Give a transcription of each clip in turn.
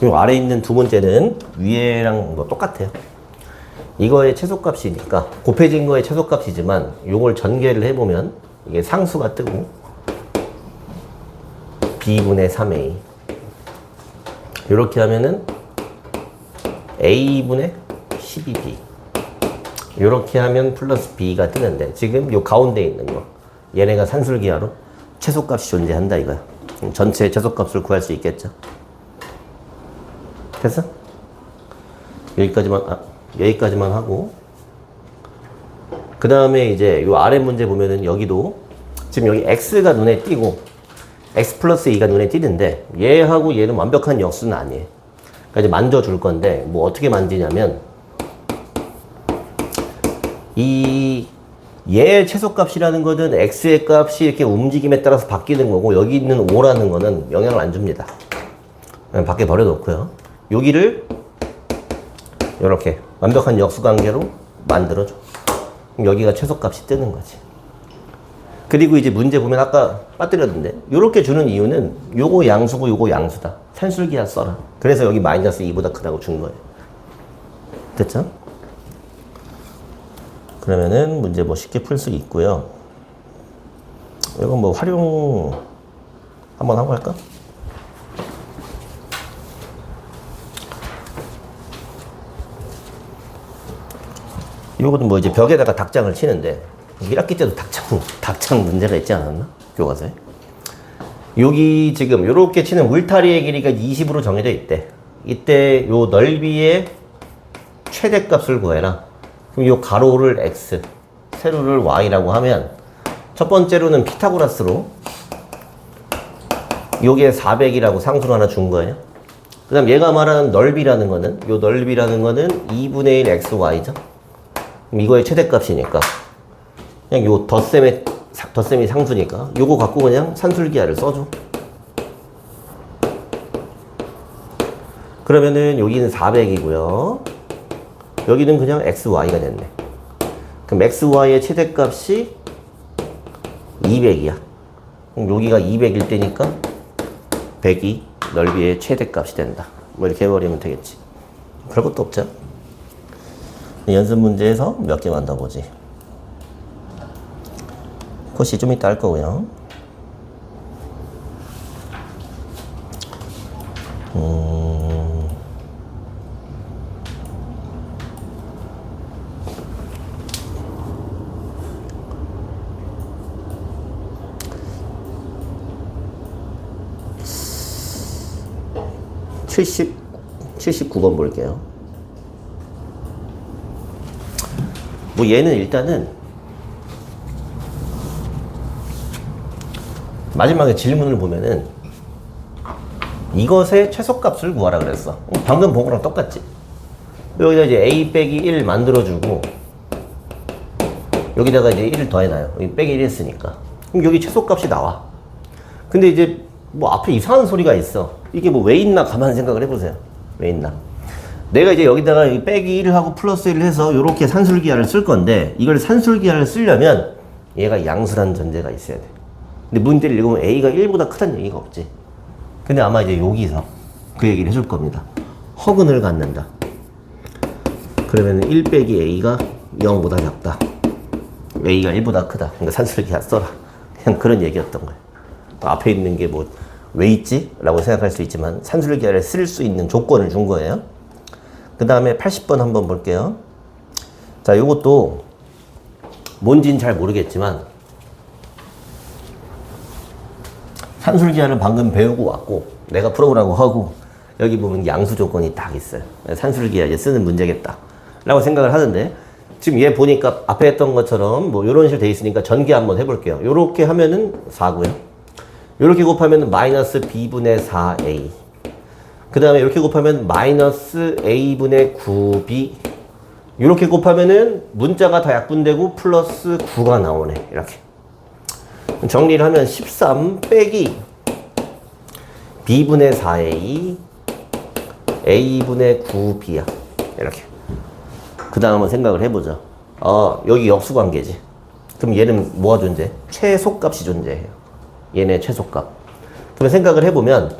요 아래에 있는 두 번째는 위에랑 뭐 똑같아요. 이거의 최소값이니까 곱해진 거의 최소값이지만 요걸 전개를 해보면 이게 상수가 뜨고 b분의 3a 이렇게 하면은 a분의 12b 이렇게 하면 플러스 b가 뜨는데 지금 요 가운데 있는 거 얘네가 산술기하로 최소값이 존재한다 이거야. 전체 최소값을 구할 수 있겠죠. 됐어? 여기까지만 하고 그 다음에 이제 요 아래 문제 보면은 여기도 지금 여기 x가 눈에 띄고 x 플러스 2가 눈에 띄는데 얘하고 얘는 완벽한 역수는 아니에요. 그러니까 이제 만져줄 건데 뭐 어떻게 만지냐면 얘의 최소값이라는 거는 x의 값이 이렇게 움직임에 따라서 바뀌는 거고 여기 있는 5라는 거는 영향을 안 줍니다. 그냥 밖에 버려놓고요. 여기를 이렇게 완벽한 역수관계로 만들어줘. 그럼 여기가 최소값이 뜨는 거지. 그리고 이제 문제 보면 아까 빠뜨렸는데 이렇게 주는 이유는 요거 양수고 요거 양수다. 산술기하 써라. 그래서 여기 마이너스 2보다 크다고 준 거예요. 됐죠? 그러면은 문제 뭐 쉽게 풀 수 있고요. 이건 뭐 활용 한번 하고 할까? 이거는 뭐 이제 벽에다가 닭장을 치는데 1학기 때도 닭장 문제가 있지 않았나? 교과서에. 여기 지금 요렇게 치는 울타리의 길이가 20으로 정해져 있대. 이때 요 넓이의 최대값을 구해라. 그럼 요 가로를 x, 세로를 y라고 하면 첫 번째로는 피타고라스로 요게 400이라고 상수로 하나 준 거예요. 그 다음 얘가 말하는 넓이라는 거는 요 넓이라는 거는 2분의 1 xy죠. 그럼 이거의 최대값이니까 그냥 요 덧셈이 상수니까 요거 갖고 그냥 산술기하를 써줘. 그러면은 여기는 400이고요. 여기는 그냥 xy가 됐네. 그럼 xy의 최대값이 200이야. 그럼 여기가 200일 때니까 100이 넓이의 최대값이 된다. 뭐 이렇게 해버리면 되겠지. 별것도 없죠. 연습 문제에서 몇 개만 더 보지. 코시 좀 이따 할 거고요. 79번 볼게요. 뭐 얘는 일단은 마지막에 질문을 보면은 이것의 최소값을 구하라 그랬어. 방금 본 거랑 똑같지. 여기다 이제 a 빼기 1 만들어주고 여기다가 이제 1을 더해놔요. 여기 빼기 1 했으니까. 그럼 여기 최소값이 나와. 근데 이제 뭐 앞에 이상한 소리가 있어. 이게 뭐 왜 있나 가만히 생각을 해보세요. 왜 있나? 내가 이제 여기다가 빼기 1을 하고 플러스 1을 해서 이렇게 산술기하를 쓸 건데 이걸 산술기하를 쓰려면 얘가 양수라는 전제가 있어야 돼. 근데 문제를 읽으면 a가 1보다 크다는 얘기가 없지. 근데 아마 이제 여기서 그 얘기를 해줄 겁니다. 허근을 갖는다. 그러면 1 빼기 a가 0보다 작다. a가 1보다 크다. 그러니까 산술기하 써라. 그냥 그런 얘기였던 거예요. 앞에 있는 게 뭐 왜 있지? 라고 생각할 수 있지만 산술기하를 쓸 수 있는 조건을 준 거예요. 그 다음에 80번 한번 볼게요. 자, 요것도 뭔지는 잘 모르겠지만 산술기하를 방금 배우고 왔고 내가 풀어보라고 하고 여기 보면 양수 조건이 딱 있어요. 산술기하 이제 쓰는 문제겠다 라고 생각을 하는데 지금 얘 보니까 앞에 했던 것처럼 뭐 요런 식으로 돼 있으니까 전개 한번 해볼게요. 요렇게 하면은 4고요. 요렇게 곱하면 마이너스 b분의 4a. 그 다음에 이렇게 곱하면 마이너스 a분의 9b. 이렇게 곱하면은 문자가 다 약분되고 플러스 9가 나오네. 이렇게. 정리를 하면 13 빼기 b분의 4a a분의 9b야. 이렇게. 그 다음 한번 생각을 해보죠. 여기 역수관계지. 그럼 얘는 뭐가 존재해? 최소값이 존재해요. 얘네 최소값. 그러면 생각을 해보면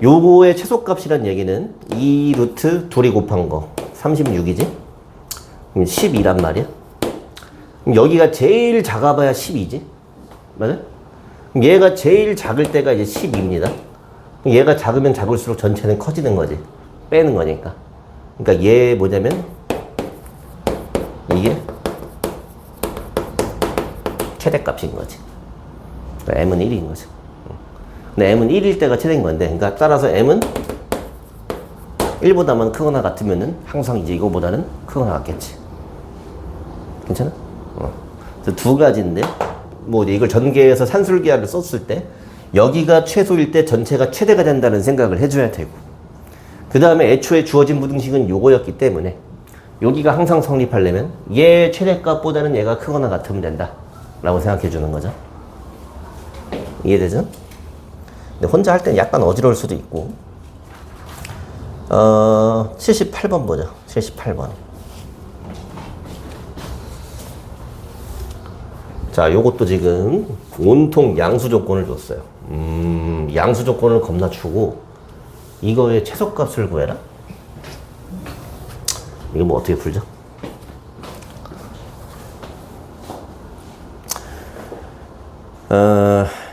요거의 최소값이란 얘기는 2 루트 둘이 곱한 거 36이지? 그럼 12란 말이야. 그럼 여기가 제일 작아봐야 12지? 맞아? 그럼 얘가 제일 작을 때가 이제 12입니다. 얘가 작으면 작을수록 전체는 커지는 거지. 빼는 거니까. 그러니까 얘 뭐냐면 이게 최대값인 거지. 그러니까 m은 1인 거지. 근데 m은 1일 때가 최대인 건데, 그러니까 따라서 m은 1보다만 크거나 같으면은 항상 이제 이거보다는 크거나 같겠지. 괜찮아? 그래서 두 가지인데, 뭐 이걸 전개해서 산술기하를 썼을 때 여기가 최소일 때 전체가 최대가 된다는 생각을 해줘야 되고, 그 다음에 애초에 주어진 부등식은 요거였기 때문에 여기가 항상 성립하려면 얘 최대값보다는 얘가 크거나 같으면 된다 라고 생각해 주는 거죠. 이해되죠? 근데 혼자 할 때는 약간 어지러울 수도 있고. 78번 보자. 78번. 자, 요것도 지금 온통 양수 조건을 줬어요. 양수 조건을 겁나 주고 이거의 최소값을 구해라? 이거 뭐 어떻게 풀죠?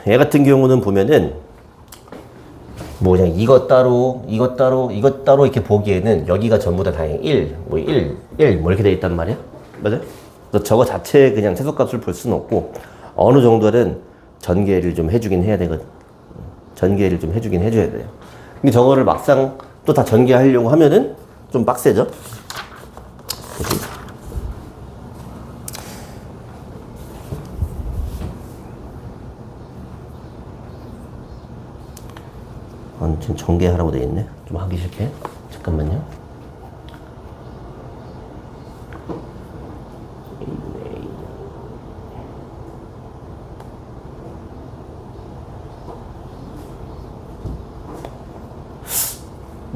얘 같은 경우는 보면은 뭐 그냥 이것 따로 이렇게 보기에는 여기가 전부 다 다행히 1 뭐 이렇게 돼 있단 말이야. 맞아? 그래서 저거 자체에 그냥 최소값을 볼 수는 없고 어느 정도는 전개를 좀 해주긴 해야 되거든. 전개를 좀 해주긴 해줘야 돼요. 근데 저거를 막상 또 다 전개하려고 하면은 좀 빡세죠? 지금 전개하라고 돼 있네. 좀 하기 싫게. 잠깐만요.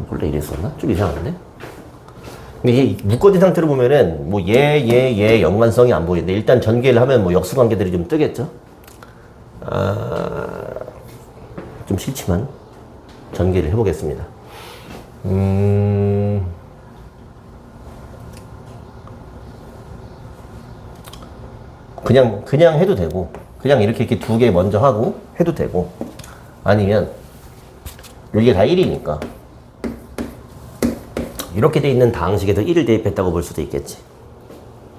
원래 이랬었나? 좀 이상한데? 근데 이게 묶어진 상태로 보면은 뭐 얘 연관성이 안 보이는데 일단 전개를 하면 뭐 역수관계들이 좀 뜨겠죠? 좀 싫지만 전개를 해보겠습니다. 그냥 해도 되고, 그냥 이렇게 두 개 먼저 하고 해도 되고, 아니면 여기가 다 1이니까 이렇게 돼 있는 다항식에서 1을 대입했다고 볼 수도 있겠지.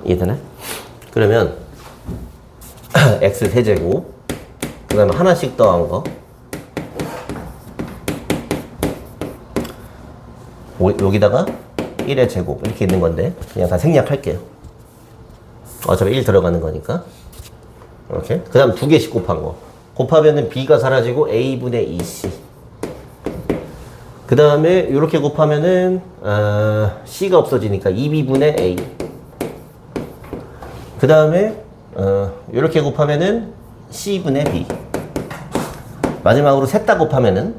이해되나? 그러면 x 세제곱, 그 다음에 하나씩 더한 거, 여기다가 1의 제곱 이렇게 있는 건데 그냥 다 생략할게요. 어차피 1 들어가는 거니까. 이렇게. 그 다음 두 개씩 곱한 거. 곱하면은 b가 사라지고 a분의 2c. 그 다음에 이렇게 곱하면은 c가 없어지니까 2b분의 a. 그 다음에 이렇게 곱하면은 c분의 b. 마지막으로 셋 다 곱하면은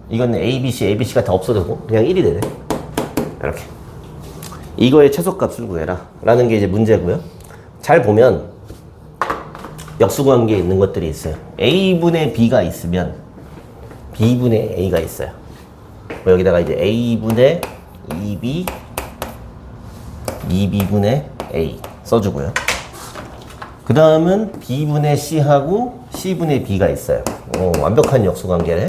이건 ABC가 다 없어지고 그냥 1이 되네. 이렇게. 이거의 최소값을 구해라 라는 게 이제 문제고요. 잘 보면 역수관계에 있는 것들이 있어요. A분의 B가 있으면 B분의 A가 있어요. 뭐 여기다가 이제 A분의 2B, 2B분의 A 써주고요. 그 다음은 B분의 C하고 C분의 B가 있어요. 완벽한 역수관계네.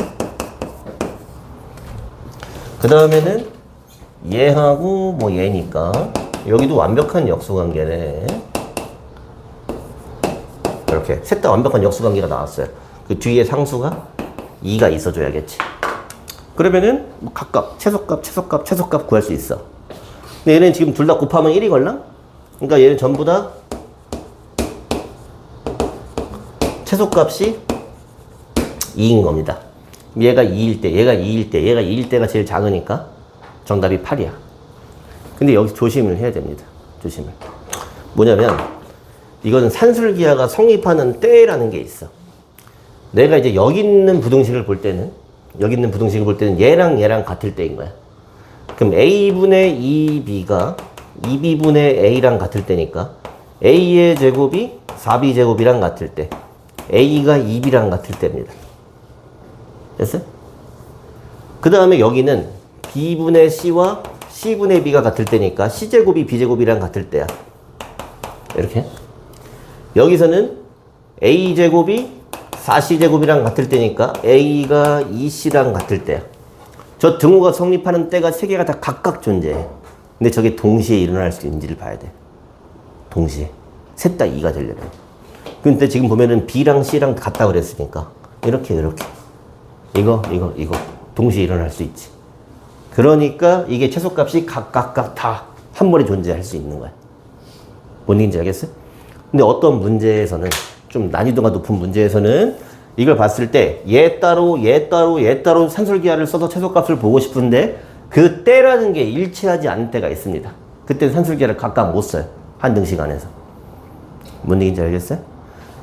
그 다음에는 얘하고 뭐 얘니까 여기도 완벽한 역수관계네. 이렇게 셋 다 완벽한 역수관계가 나왔어요. 그 뒤에 상수가 2가 있어줘야겠지. 그러면은 각각 최소값 구할 수 있어. 근데 얘는 지금 둘 다 곱하면 1이 걸랑? 그러니까 얘는 전부 다 최소값이 2인 겁니다. 얘가 2일 때, 얘가 2일 때가 제일 작으니까 정답이 8이야. 근데 여기서 조심을 해야 됩니다. 조심을. 뭐냐면 이거는 산술기하가 성립하는 때라는 게 있어. 내가 이제 여기 있는 부등식을 볼 때는 얘랑 같을 때인 거야. 그럼 a분의 2b가 2b분의 a랑 같을 때니까 a의 제곱이 4b 제곱이랑 같을 때 a가 2b랑 같을 때입니다. 됐어요? 그 다음에 여기는 b분의 c와 c분의 b가 같을 때니까 c제곱이 b제곱이랑 같을 때야. 이렇게. 여기서는 a제곱이 4c제곱이랑 같을 때니까 a가 2c랑 같을 때야. 저 등호가 성립하는 때가 세 개가 다 각각 존재해. 근데 저게 동시에 일어날 수 있는지를 봐야 돼. 동시에. 셋 다 2가 되려면. 근데 지금 보면은 b랑 c랑 같다 그랬으니까 이렇게. 이거. 동시에 일어날 수 있지. 그러니까 이게 최소값이 각각 다 한 번에 존재할 수 있는 거야. 뭔 얘기인지 알겠어요? 근데 어떤 문제에서는, 좀 난이도가 높은 문제에서는 이걸 봤을 때 얘 따로 산술기하를 써서 최소값을 보고 싶은데 그 때라는 게 일치하지 않을 때가 있습니다. 그때 산술기하를 각각 못 써요. 한 등식 안에서. 뭔 얘기인지 알겠어요?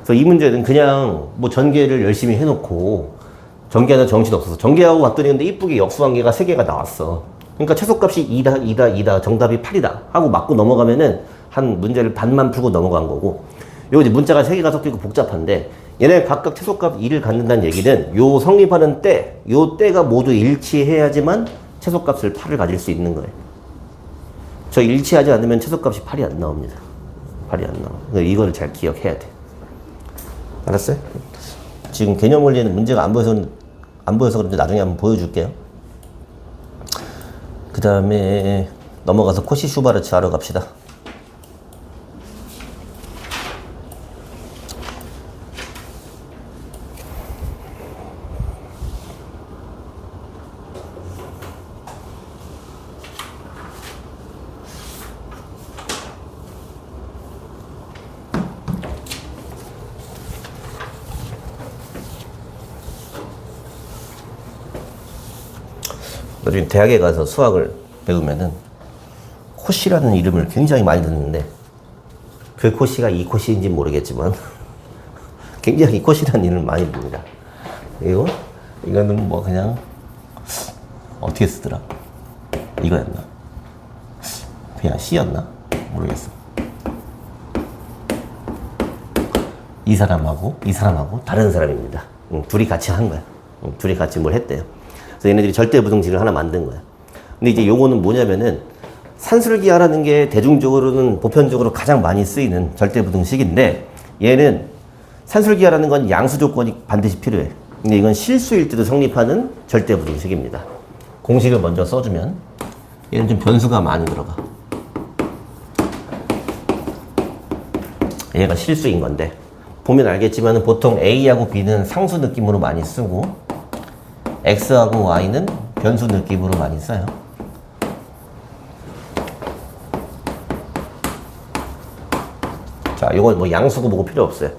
그래서 이 문제는 그냥 뭐 전개를 열심히 해놓고 전개하는 정신없어서 전개하고 왔더니 근데 이쁘게 역수관계가 3개가 나왔어. 그러니까 최소값이 2다, 정답이 8이다 하고 맞고 넘어가면은 한 문제를 반만 풀고 넘어간 거고, 요 이제 문자가 3개가 섞이고 복잡한데 얘네 각각 최소값 2를 갖는다는 얘기는 요 성립하는 때, 요 때가 모두 일치해야지만 최소값을 8을 가질 수 있는 거예요. 저 일치하지 않으면 최소값이 8이 안 나옵니다. 8이 안 나와. 그러니까 이거를 잘 기억해야 돼. 알았어요? 지금 개념 원리에는 문제가 안 보여서 그런데 나중에 한번 보여줄게요. 그 다음에 넘어가서 코시 슈바르츠 하러 갑시다. 나중에 대학에 가서 수학을 배우면은 코시라는 이름을 굉장히 많이 듣는데 그 코시가 이 코시인지 모르겠지만 굉장히 코시라는 이름을 많이 듭니다. 그리고 이거는 뭐 그냥 어떻게 쓰더라? 이거였나? 그냥 C였나? 모르겠어. 이 사람하고 다른 사람입니다. 둘이 같이 한 거야. 둘이 같이 뭘 했대요. 그래서 얘네들이 절대부등식을 하나 만든 거야. 근데 이제 요거는 뭐냐면은 산술기하라는 게 대중적으로는 보편적으로 가장 많이 쓰이는 절대부등식인데 얘는 산술기하라는 건 양수 조건이 반드시 필요해. 근데 이건 실수일 때도 성립하는 절대부등식입니다. 공식을 먼저 써주면 얘는 좀 변수가 많이 들어가. 얘가 실수인 건데 보면 알겠지만 보통 A하고 B는 상수 느낌으로 많이 쓰고 X하고 Y는 변수 느낌으로 많이 써요. 자, 이건 뭐 양수고 뭐고 필요 없어요.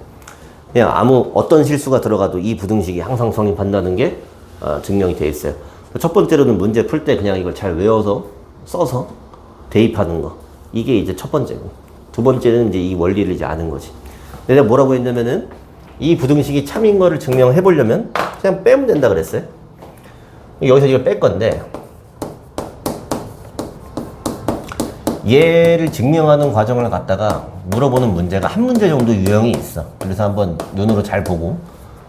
그냥 어떤 실수가 들어가도 이 부등식이 항상 성립한다는 게 증명이 되어 있어요. 첫 번째로는 문제 풀 때 그냥 이걸 잘 외워서 써서 대입하는 거. 이게 이제 첫 번째고. 두 번째는 이제 이 원리를 이제 아는 거지. 내가 뭐라고 했냐면은 이 부등식이 참인 거를 증명해 보려면 그냥 빼면 된다 그랬어요. 여기서 이걸 뺄 건데 얘를 증명하는 과정을 갖다가 물어보는 문제가 한 문제 정도 유형이 있어. 그래서 한번 눈으로 잘 보고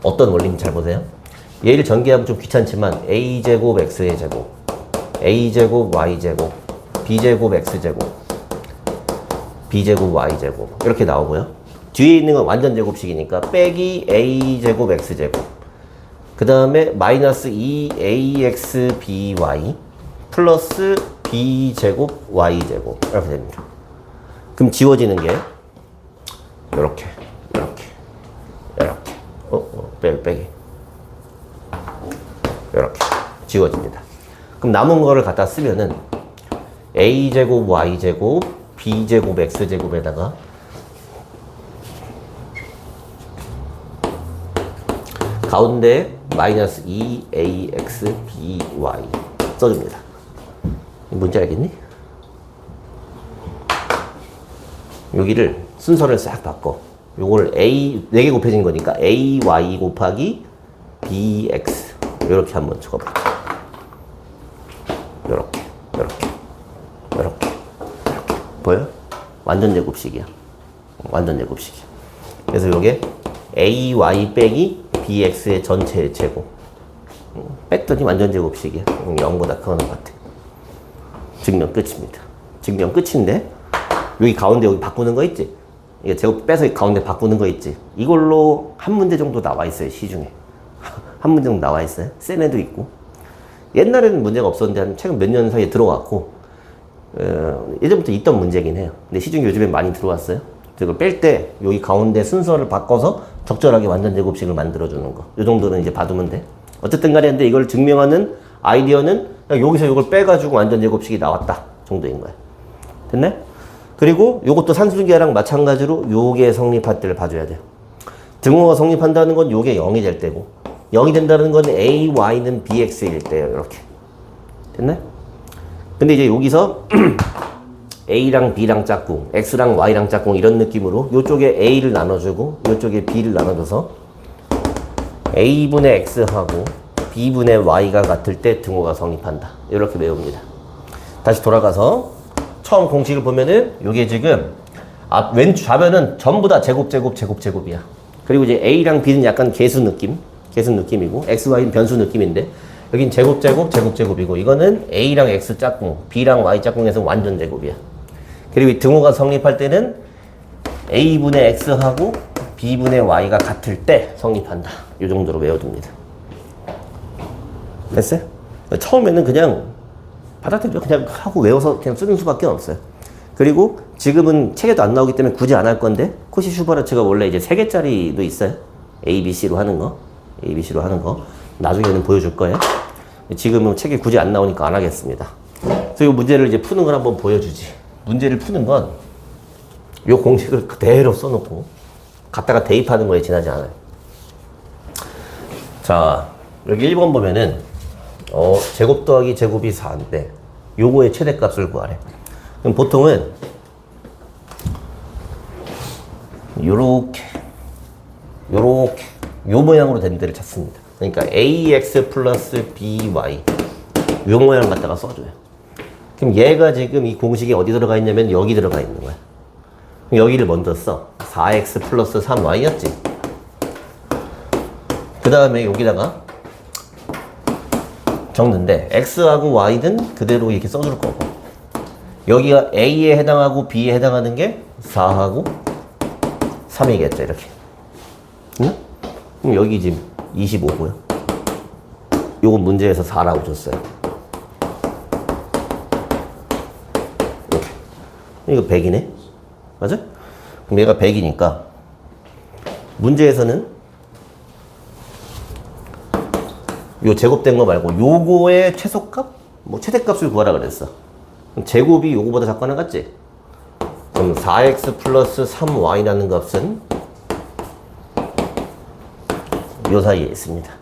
어떤 원리인지 잘 보세요. 얘를 전개하면 좀 귀찮지만 a제곱 x의 제곱, a제곱 y제곱, b제곱 x제곱, b제곱 y제곱 이렇게 나오고요. 뒤에 있는 건 완전 제곱식이니까 빼기 a제곱 x제곱, 그 다음에 마이너스 2ax by 플러스 b제곱 y제곱 이렇게 됩니다. 그럼 지워지는 게 이렇게 빼기 이렇게 지워집니다. 그럼 남은 거를 갖다 쓰면은 a제곱 y제곱 b제곱 x제곱에다가 가운데 마이너스 2ax by 써줍니다. 뭔지 알겠니? 여기를 순서를 싹 바꿔. 요걸 a 4개 곱해진 거니까 ay 곱하기 bx 이렇게 한번 적어볼게. 이렇게 보여? 완전 제곱식이야. 완전 제곱식이야. 그래서 요게 ay 빼기 bx의 전체 제곱 뺐더니 완전 제곱식이야. 0보다 크거나 같아. 증명 끝입니다. 증명 끝인데 여기 가운데 여기 바꾸는 거 있지? 이게 제곱 빼서 가운데 바꾸는 거 있지? 이걸로 한 문제 정도 나와 있어요. 시중에. 한 문제 정도 나와 있어요. 센 애도 있고. 옛날에는 문제가 없었는데 한 최근 몇 년 사이에 들어왔고 예전부터 있던 문제긴 해요. 근데 시중에 요즘에 많이 들어왔어요. 그걸 뺄 때 여기 가운데 순서를 바꿔서 적절하게 완전 제곱식을 만들어주는 거. 이 정도는 이제 봐두면 돼. 어쨌든 간에 근데 이걸 증명하는 아이디어는 여기서 이걸 빼가지고 완전 제곱식이 나왔다 정도인 거야. 됐네? 그리고 요것도 산술계랑 마찬가지로 요게 성립할 때를 봐줘야 돼요. 등호가 성립한다는 건 요게 0이 될 때고 0이 된다는 건 a, y는 bx일 때예요. 이렇게. 됐네? 근데 이제 여기서 a랑 b랑 짝꿍, x랑 y랑 짝꿍 이런 느낌으로 요쪽에 a를 나눠주고 요쪽에 b를 나눠줘서 a분의 x하고 b분의 y가 같을 때 등호가 성립한다. 이렇게 외웁니다. 다시 돌아가서 처음 공식을 보면은 요게 지금 왼 좌변은 전부 다 제곱이야. 그리고 이제 a랑 b는 약간 계수 느낌이고 x, y는 변수 느낌인데 여긴 제곱이고 이거는 a랑 x 짝꿍, b랑 y 짝꿍에서 완전 제곱이야. 그리고 이 등호가 성립할 때는 a분의 x하고 b분의 y가 같을 때 성립한다. 이 정도로 외워둡니다. 됐어요? 처음에는 그냥 받아들여. 그냥 하고 외워서 그냥 쓰는 수밖에 없어요. 그리고 지금은 책에도 안 나오기 때문에 굳이 안 할 건데 코시-슈바르츠가 원래 이제 3개짜리도 있어요. A, B, C로 하는 거. 나중에는 보여줄 거예요. 지금은 책에 굳이 안 나오니까 안 하겠습니다. 그래서 이 문제를 이제 푸는 걸 한번 보여주지. 문제를 푸는 건 이 공식을 그대로 써놓고 갖다가 대입하는 거에 지나지 않아요. 자, 여기 1번 보면은 제곱 더하기 제곱이 4인데 요거의 최대값을 구하래. 그럼 보통은 요렇게 요 모양으로 된 데를 찾습니다. 그러니까 ax 플러스 by 요 모양 갖다가 써줘요. 그럼 얘가 지금 이 공식에 어디 들어가 있냐면 여기 들어가 있는 거야. 그럼 여기를 먼저 써. 4x 플러스 3y였지. 그 다음에 여기다가 적는데 x하고 y는 그대로 이렇게 써줄 거고 여기가 a에 해당하고 b에 해당하는 게 4하고 3이겠죠. 이렇게. 응? 그럼 여기 지금 25고요. 요건 문제에서 4라고 줬어요. 이거 100이네? 맞아? 그럼 얘가 100이니까 문제에서는 요 제곱된 거 말고 요거의 최소값? 뭐 최대값을 구하라 그랬어. 그럼 제곱이 요거보다 작거나 같지? 그럼 4x 플러스 3y라는 값은 요 사이에 있습니다.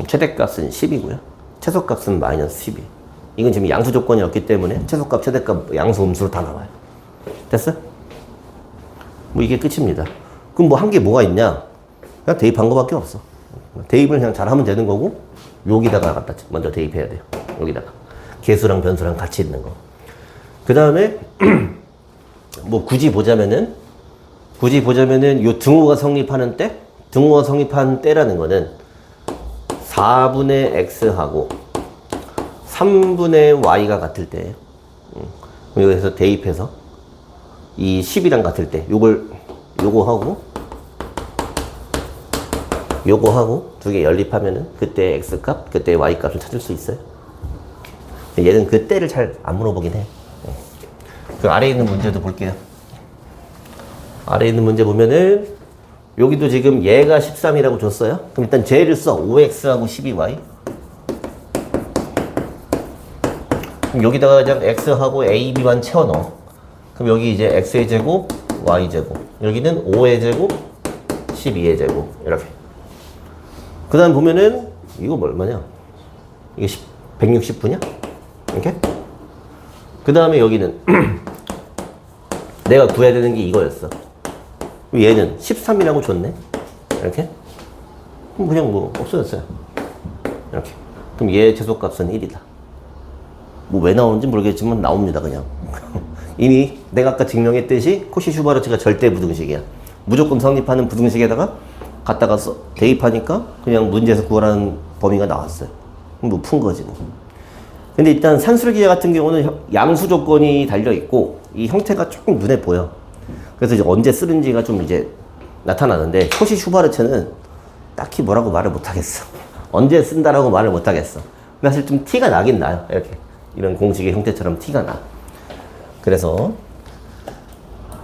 최대값은 10이고요. 최소값은 마이너스 12. 이건 지금 양수 조건이 없기 때문에 최소값, 최대값, 양수, 음수로 다 나와요. 됐어? 뭐 이게 끝입니다. 그럼 뭐 한 게 뭐가 있냐? 그냥 대입한 거밖에 없어. 대입을 그냥 잘하면 되는 거고 여기다가 갖다 먼저 대입해야 돼요. 여기다가. 개수랑 변수랑 같이 있는 거. 그 다음에 뭐 굳이 보자면은 요 등호가 성립하는 때? 등호가 성립하는 때라는 거는 4분의 x하고 3분의 y가 같을 때예요. 여기서 대입해서 이 10이랑 같을 때 요거 하고 두 개 연립하면은 그때 x값, 그때 y값을 찾을 수 있어요. 얘는 그 때를 잘 안 물어보긴 해. 그 아래에 있는 문제도 볼게요. 아래에 있는 문제 보면은 여기도 지금 얘가 13이라고 줬어요. 그럼 일단 쟤를 써. 5x하고 12y. 그럼 여기다가 그냥 x하고 a, b만 채워 넣어. 그럼 여기 이제 x의 제곱, y 제곱. 여기는 5의 제곱, 12의 제곱. 이렇게. 그 다음 보면은 이거 뭐 얼마냐? 이게 160분이야? 이렇게? 그 다음에 여기는 내가 구해야 되는 게 이거였어. 얘는 13이라고 줬네. 이렇게. 그럼 그냥 뭐 없어졌어요. 이렇게. 그럼 얘 최소값은 1이다. 뭐 왜 나오는지 모르겠지만 나옵니다. 그냥. 이미 내가 아까 증명했듯이 코시-슈바르츠가 절대 부등식이야. 무조건 성립하는 부등식에다가 갖다가 대입하니까 그냥 문제에서 구하라는 범위가 나왔어요. 뭐 푼 거지 뭐. 근데 일단 산술기하 같은 경우는 양수 조건이 달려 있고 이 형태가 조금 눈에 보여. 그래서 이제 언제 쓰는지가 좀 이제 나타나는데 코시 슈바르트는 딱히 뭐라고 말을 못 하겠어. 언제 쓴다라고 말을 못 하겠어. 근데 사실 좀 티가 나긴 나요. 이렇게 이런 공식의 형태처럼 티가 나. 그래서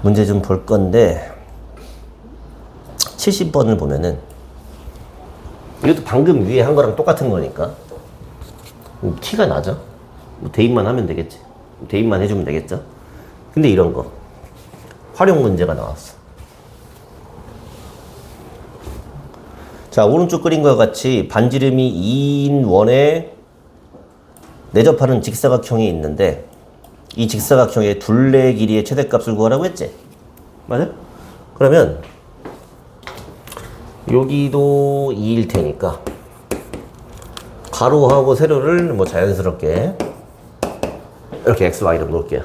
문제 좀 볼 건데 70번을 보면은 이것도 방금 위에 한 거랑 똑같은 거니까 티가 나죠? 뭐 대입만 하면 되겠지. 대입만 해주면 되겠죠? 근데 이런 거 활용 문제가 나왔어. 자, 오른쪽 그린 것과 같이 반지름이 2인 원에 내접하는 직사각형이 있는데 이 직사각형의 둘레 길이의 최대값을 구하라고 했지? 맞아? 그러면 여기도 2일 테니까 가로하고 세로를 뭐 자연스럽게 이렇게 x, y로 놓을게요.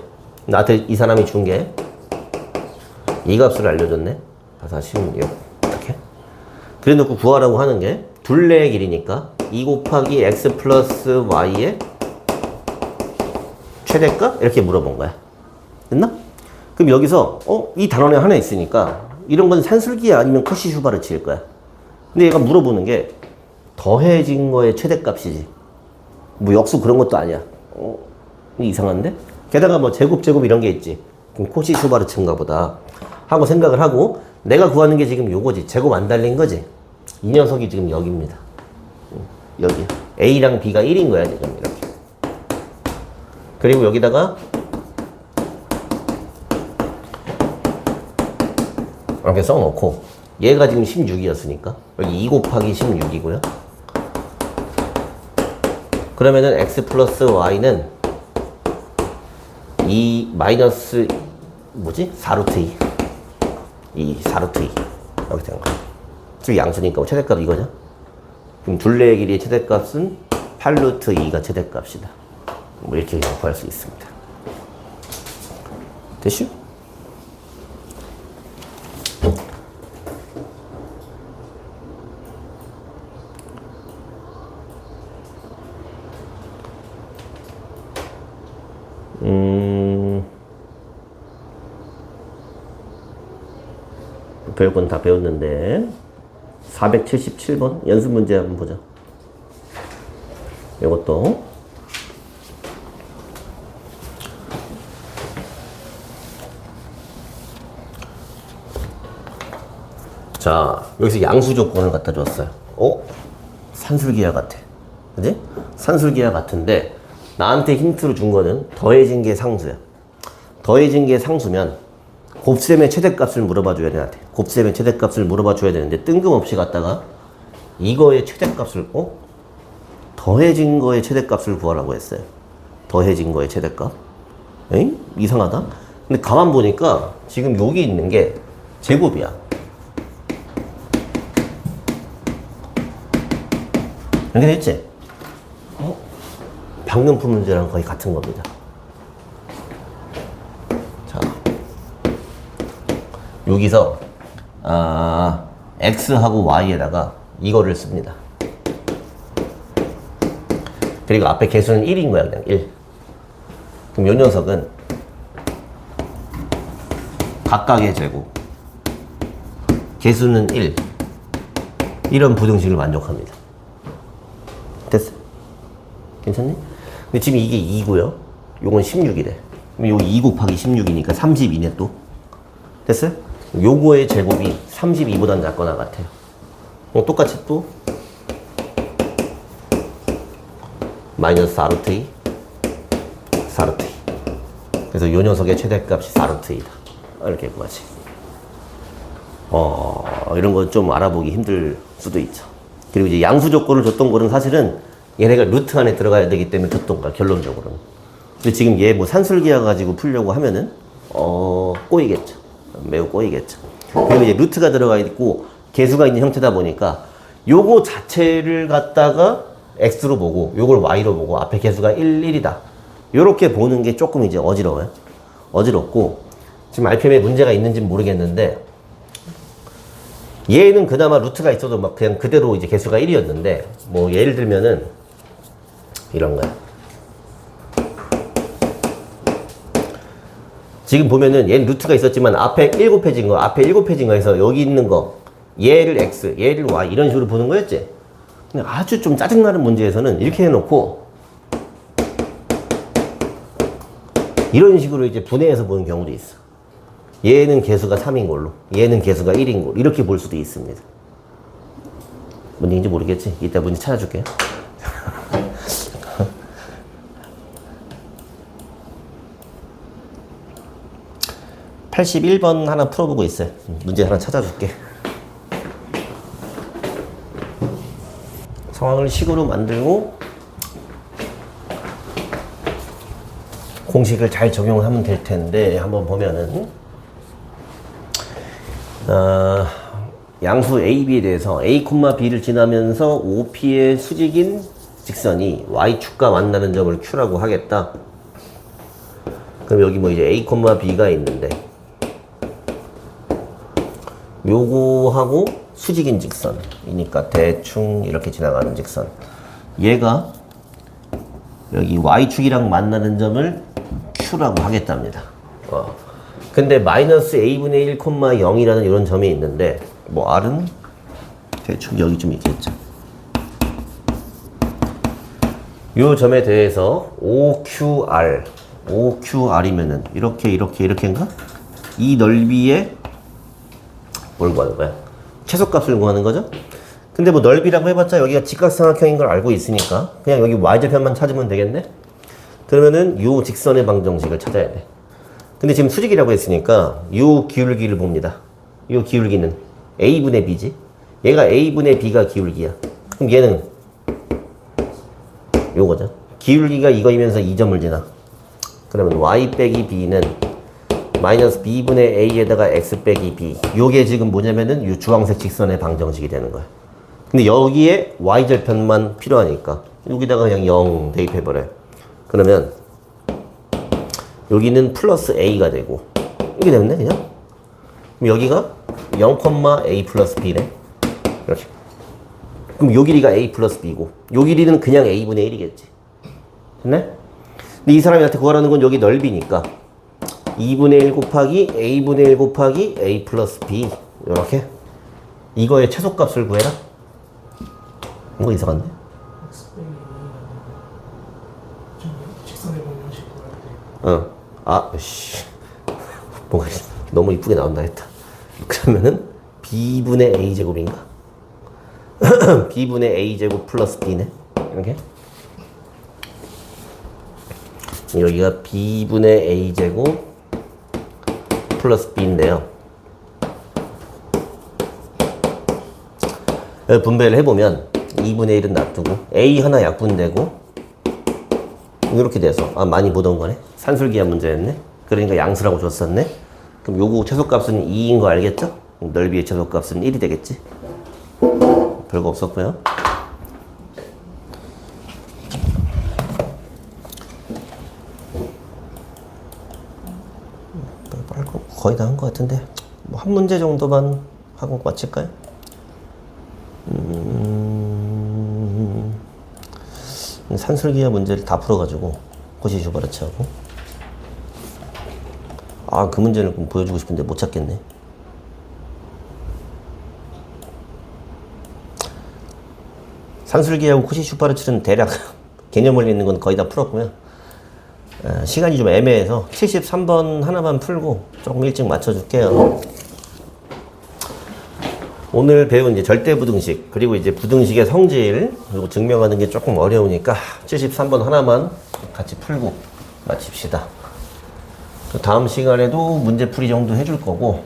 나한테 이 사람이 준 게 이 값을 알려줬네. 16 이렇게. 그래 놓고 구하라고 하는 게 둘레의 길이니까 2 곱하기 x 플러스 y의 최대값? 이렇게 물어본 거야. 됐나? 그럼 여기서 이 단원에 하나 있으니까 이런 건 산술기야 아니면 코시 슈바르트일 거야. 근데 얘가 물어보는 게 더해진 거의 최대값이지. 뭐 역수 그런 것도 아니야. 이상한데? 게다가 뭐 제곱 이런 게 있지. 그럼 코시 슈바르트인가 보다 하고 생각을 하고 내가 구하는 게 지금 요거지. 제곱 안 달린 거지. 이 녀석이 지금 여기입니다. 여기. A랑 B가 1인 거야 지금 이렇게. 그리고 여기다가 이렇게 써놓고 얘가 지금 16이었으니까 여기 2 곱하기 16이고요. 그러면은 x 플러스 y는 2 마이너스 뭐지? 4루트 2 4루트 2 이렇게 된 거야. 지금 양수니까 최대값 이거죠. 그럼 둘레의 길이의 최대값은 8루트 2가 최대값이다. 뭐 이렇게 구할 수 있습니다. 됐슈? 배울 건 다 배웠는데 477번 연습 문제 한번 보자. 이것도 자, 여기서 양수 조건을 갖다 줬어요. 산술기하 같아. 그지? 산술기하 같은데 나한테 힌트로 준 거는 더해진 게 상수야. 더해진 게 상수면 곱셈의 최대값을 물어봐 줘야 돼, 나한테. 곱셈의 최대값을 물어봐 줘야 되는데 뜬금없이 갖다가 이거의 최대값을 더해진 거의 최대값을 구하라고 했어요. 더해진 거의 최대값. 에이? 이상하다. 근데 가만 보니까 지금 여기 있는 게 제곱이야. 이렇게 됐지? 방금 푼 문제랑 거의 같은 겁니다. 자, 여기서 x하고 y에다가 이거를 씁니다. 그리고 앞에 개수는 1인 거야, 그냥 1. 그럼 요 녀석은 각각의 제곱, 개수는 1, 이런 부등식을 만족합니다. 됐어? 괜찮니? 근데 지금 이게 2고요. 요건 16이래. 그럼 요 2 곱하기 16이니까 32네 또. 됐어요? 요거의 제곱이 32보단 작거나 같아요. 똑같이 또 마이너스 4루트 2 4루트 2. 그래서 요 녀석의 최대값이 4루트 2다. 이렇게 구하지. 이런 거 좀 알아보기 힘들 수도 있죠. 그리고 이제 양수 조건을 줬던 거는 사실은 얘네가 루트 안에 들어가야 되기 때문에 줬던 거야, 결론적으로는. 근데 지금 얘 뭐 산술기하 가지고 풀려고 하면은 꼬이겠죠. 매우 꼬이겠죠. 그리고 이제 루트가 들어가 있고 개수가 있는 형태다 보니까 요거 자체를 갖다가 x로 보고 요걸 y로 보고 앞에 개수가 1, 1이다. 요렇게 보는 게 조금 이제 어지러워요. 어지럽고 지금 RPM에 문제가 있는지는 모르겠는데 얘는 그나마 루트가 있어도 막 그냥 그대로 이제 개수가 1이었는데, 뭐 예를 들면은 이런 거야. 지금 보면은 얘는 루트가 있었지만 앞에 1 곱해진 거, 앞에 1 곱해진 거에서 여기 있는 거, 얘를 x, 얘를 y 이런 식으로 보는 거였지. 근데 아주 좀 짜증나는 문제에서는 이렇게 해놓고 이런 식으로 이제 분해해서 보는 경우도 있어. 얘는 개수가 3인 걸로, 얘는 개수가 1인 걸로 이렇게 볼 수도 있습니다. 뭔 얘기인지 모르겠지? 이따 문제 찾아줄게요. 81번 하나 풀어보고 있어요. 문제 하나 찾아줄게. 상황을 식으로 만들고 공식을 잘 적용하면 될 텐데, 한번 보면은 양수 A, B에 대해서 A, B를 지나면서 OP의 수직인 직선이 Y축과 만나는 점을 Q라고 하겠다. 그럼 여기 뭐 이제 A, B가 있는데 요거하고 수직인 직선이니까 대충 이렇게 지나가는 직선, 얘가 여기 Y축이랑 만나는 점을 Q라고 하겠답니다. 근데 마이너스 A분의 1, 0이라는 이런 점이 있는데, 뭐 R은 대충 여기 좀 있겠죠. 요 점에 대해서 OQR이면은 이렇게인가? 이 넓이에 뭘 구하는 거야? 최소값을 구하는 거죠? 근데 뭐 넓이라고 해봤자 여기가 직각삼각형인 걸 알고 있으니까 그냥 여기 y절편만 찾으면 되겠네? 그러면은 요 직선의 방정식을 찾아야 돼. 근데 지금 수직이라고 했으니까 요 기울기를 봅니다. 요 기울기는 a분의 b지? 얘가 a분의 b가 기울기야. 그럼 얘는 요거죠. 기울기가 이거이면서 이 점을 지나. 그러면 y 빼기 b는 마이너스 b분의 a에다가 x 빼기 b. 요게 지금 뭐냐면은 요 주황색 직선의 방정식이 되는 거야. 근데 여기에 y절편만 필요하니까 여기다가 그냥 0 대입해버려요. 그러면 여기는 플러스 a가 되고 이게 됐네 그냥. 그럼 여기가 0, a 플러스 b네. 이렇게. 그럼 요 길이가 a 플러스 b고 요 길이는 그냥 a분의 1이겠지. 됐네? 근데 이 사람한테 구하라는 건 여기 넓이니까 2분의 1 곱하기 a분의 1 곱하기 a 플러스 b 이렇게. 이거의 최소값을 구해라. 이거 이상한데? 뭔가 너무 이쁘게 나온다 했다. 그러면은 b분의 a제곱인가? b분의 a제곱 플러스 b네. 이렇게. 여기가 b분의 a제곱 플러스 b인데요. 분배를 해보면 2분의 1은 놔두고 a 하나 약분되고 이렇게 돼서 많이 보던 거네. 산술기한 문제였네. 그러니까 양수라고 줬었네. 그럼 요거 최소값은 2인 거 알겠죠? 넓이의 최소값은 1이 되겠지. 별거 없었고요. 거의 다 한 것 같은데 뭐 한 문제 정도만 하고 마칠까요? 산술기하 문제를 다 풀어가지고 고시 슈바르츠 하고 그 문제를 보여주고 싶은데 못 찾겠네. 산술기하고 코시 슈바르츠는 대략 개념을 있는 건 거의 다 풀었고요. 시간이 좀 애매해서 73번 하나만 풀고 조금 일찍 맞춰줄게요. 오늘 배운 이제 절대부등식, 그리고 이제 부등식의 성질, 그리고 증명하는 게 조금 어려우니까 73번 하나만 같이 풀고 마칩시다. 다음 시간에도 문제풀이 정도 해줄 거고,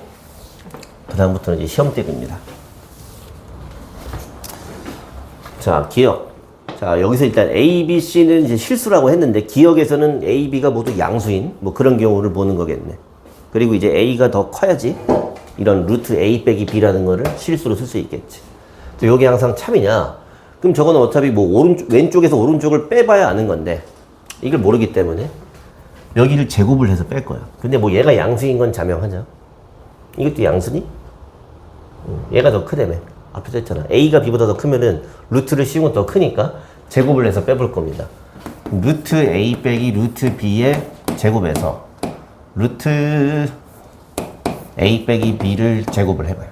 그 다음부터는 이제 시험대입니다. 자, 기억. 자, 여기서 일단 A, B, C는 이제 실수라고 했는데, 기억에서는 A, B가 모두 양수인, 뭐 그런 경우를 보는 거겠네. 그리고 이제 A가 더 커야지, 이런 루트 A 빼기 B라는 거를 실수로 쓸 수 있겠지. 여기 항상 참이냐? 그럼 저거는 어차피 뭐 왼쪽에서 오른쪽을 빼봐야 아는 건데, 이걸 모르기 때문에, 여기를 제곱을 해서 뺄 거야. 근데 뭐 얘가 양수인 건 자명하죠. 이것도 양수니? 얘가 더 크다며. 앞에 써있잖아. A가 B보다 더 크면은 루트를 씌우면 더 크니까 제곱을 해서 빼볼 겁니다. 루트 A 빼기 루트 B의 제곱에서 루트 A 빼기 B를 제곱을 해봐요.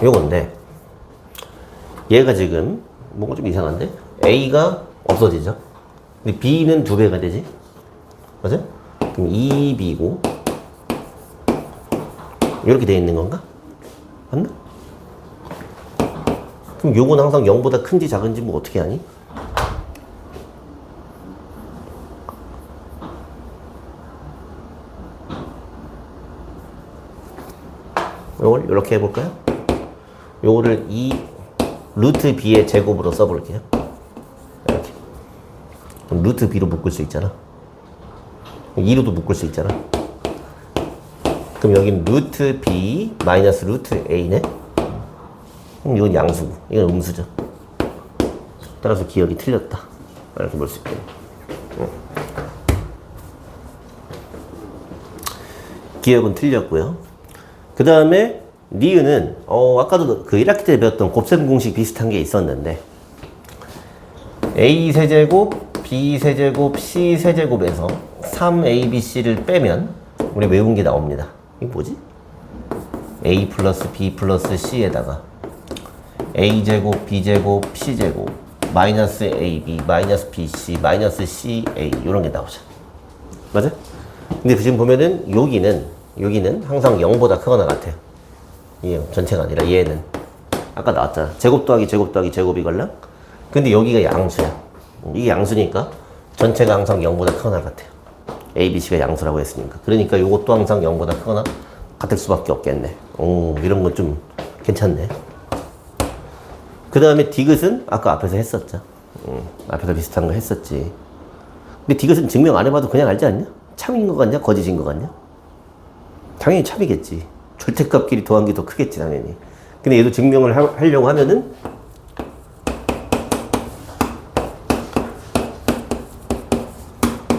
요건데 얘가 지금 뭔가 좀 이상한데? A가 없어지죠? 근데 B는 2배가 되지? 맞아? 그럼 2B고 이렇게 되어 있는 건가? 맞나? 그럼 요건 항상 0보다 큰지 작은지 뭐 어떻게 하니? 요걸 이렇게 해볼까요? 요거를 루트 B의 제곱으로 써볼게요. 이렇게. 그럼 루트 B로 묶을 수 있잖아. 2로도 묶을 수 있잖아. 그럼 여긴 루트 B 마이너스 루트 A네? 그럼 이건 양수고, 이건 음수죠. 따라서 기억이 틀렸다. 이렇게 볼 수 있겠네. 기억은 틀렸고요. 그 다음에 니은은 아까도 그 1학기 때 배웠던 곱셈 공식 비슷한 게 있었는데 A 세제곱, B 세제곱, C 세제곱에서 3ABC를 빼면 우리 외운 게 나옵니다. 이게 뭐지? A 플러스 B 플러스 C에다가 A제곱, B제곱, C제곱 마이너스 AB, 마이너스 BC, 마이너스 CA 이런 게 나오죠. 맞아? 근데 지금 보면은 여기는 항상 0보다 크거나 같아요. 이게 전체가 아니라 얘는 아까 나왔잖아. 제곱 더하기 제곱 더하기 제곱이걸랑. 근데 여기가 양수야. 이게 양수니까 전체가 항상 0보다 크거나 같아요. A, B, C가 양수라고 했으니까. 그러니까 이것도 항상 0보다 크거나 같을 수밖에 없겠네. 이런 건 좀 괜찮네. 그 다음에 디귿은 아까 앞에서 했었죠. 앞에서 비슷한 거 했었지. 근데 디귿은 증명 안 해봐도 그냥 알지 않냐? 참인 거 같냐? 거짓인 거 같냐? 당연히 참이겠지. 절대값끼리 더한 게 더 크겠지, 당연히. 근데 얘도 증명을 하려고 하면은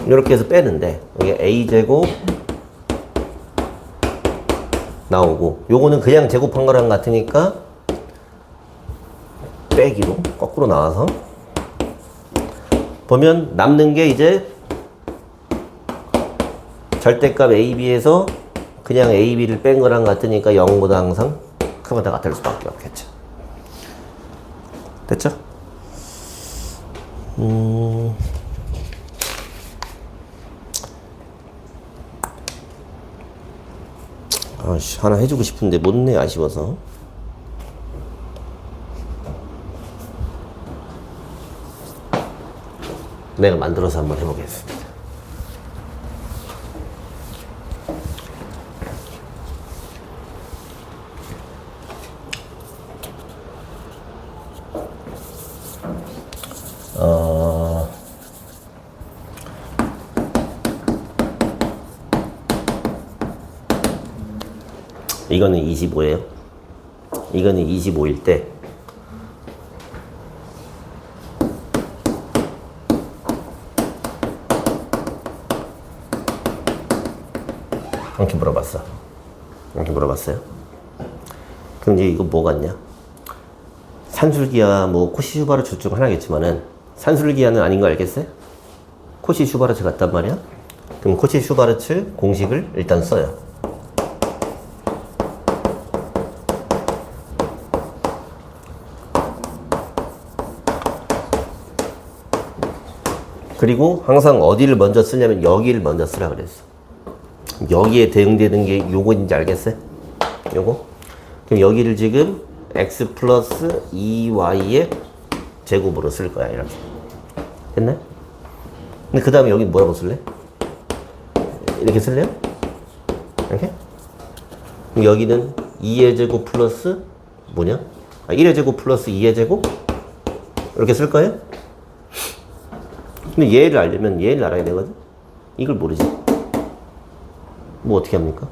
이렇게 해서 빼는데 여기 A제곱 나오고 요거는 그냥 제곱한 거랑 같으니까 빼기로 거꾸로 나와서 보면 남는 게 이제 절대값 AB에서 그냥 AB를 뺀 거랑 같으니까 0보다 항상 크거나 같을 수밖에 없겠죠. 됐죠? 아씨, 하나 해주고 싶은데 못내 아쉬워서. 내가 만들어서 한번 해보겠습니다. 이거는 25예요. 이거는 25일 때 이렇게 물어봤어. 이렇게 물어봤어요. 그럼 이제 이거 뭐 같냐? 산술기하, 뭐 코시-슈바르츠 중 하나겠지만은 산술기하는 아닌 거 알겠어요? 코시-슈바르츠 같단 말이야. 그럼 코시-슈바르츠 공식을 일단 써요. 그리고 항상 어디를 먼저 쓰냐면 여기를 먼저 쓰라 그랬어. 여기에 대응되는 게 요거인지 알겠어요? 요거? 그럼 여기를 지금 x 플러스 2y의 제곱으로 쓸 거야, 이렇게. 됐네? 근데 그 다음에 여기 뭐라고 쓸래? 이렇게 쓸래요? 이렇게? 그럼 여기는 2의 제곱 플러스 뭐냐? 1의 제곱 플러스 2의 제곱? 이렇게 쓸 거예요? 근데 얘를 알려면 얘를 알아야 되거든? 이걸 모르지. 뭐 어떻게 합니까?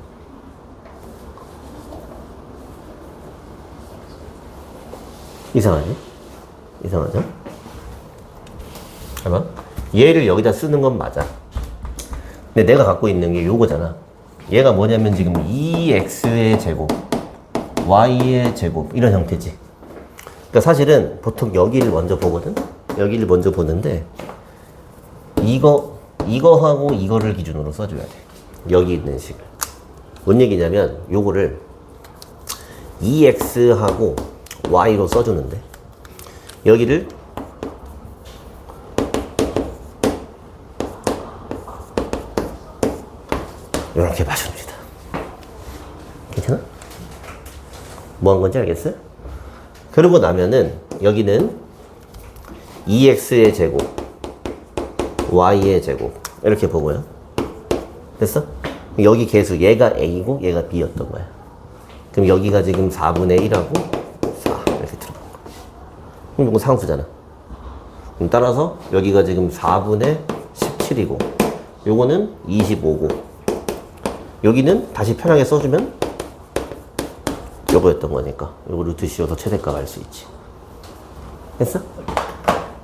이상하지? 이상하죠? 봐봐. 얘를 여기다 쓰는 건 맞아. 근데 내가 갖고 있는 게 요거잖아. 얘가 뭐냐면 지금 2x의 제곱, y의 제곱 이런 형태지. 그러니까 사실은 보통 여기를 먼저 보거든. 여기를 먼저 보는데 이거하고 이거를 기준으로 써줘야 돼. 여기 있는 식을. 뭔 얘기냐면 요거를 2x하고 y로 써주는데 여기를 이렇게 봐줍니다. 괜찮아? 뭐 한 건지 알겠어요? 그러고 나면은 여기는 2x의 제곱, y의 제곱 이렇게 보고요. 됐어? 여기 계수 얘가 a고 얘가 b였던 거야. 그럼 여기가 지금 4분의 1하고 4 이렇게 들어간 거야. 그럼 이거 상수잖아. 그럼 따라서 여기가 지금 4분의 17이고 요거는 25고 여기는 다시 편하게 써주면 요거였던 거니까 요거 루트 씌워서 최대값 알 수 있지. 됐어?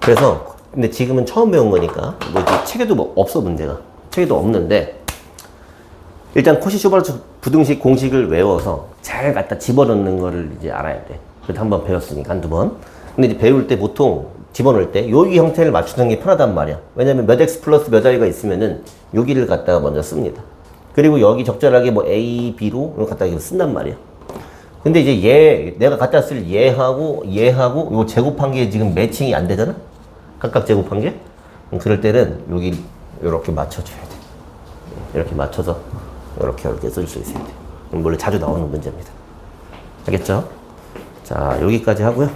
그래서 근데 지금은 처음 배운 거니까 뭐 책에도 뭐 없어 문제가. 책에도 없는데 일단 코시-슈바르트 부등식 공식을 외워서 잘 갖다 집어넣는 거를 이제 알아야 돼. 그래도 한번 배웠으니까 한두 번. 근데 이제 배울 때 보통 집어넣을 때 여기 형태를 맞추는 게 편하단 말이야. 왜냐면 몇 x 플러스 몇 i가 있으면은 여기를 갖다가 먼저 씁니다. 그리고 여기 적절하게 뭐 a, b로 이걸 갖다가 쓴단 말이야. 근데 이제 내가 갖다 쓸 얘하고 요 제곱한 게 지금 매칭이 안 되잖아? 각각 제곱한 게? 그럴 때는 여기 이렇게 맞춰줘야 돼. 이렇게 맞춰서 이렇게 쓸 수 있어야 돼. 원래 자주 나오는 문제입니다. 알겠죠? 자, 여기까지 하고요.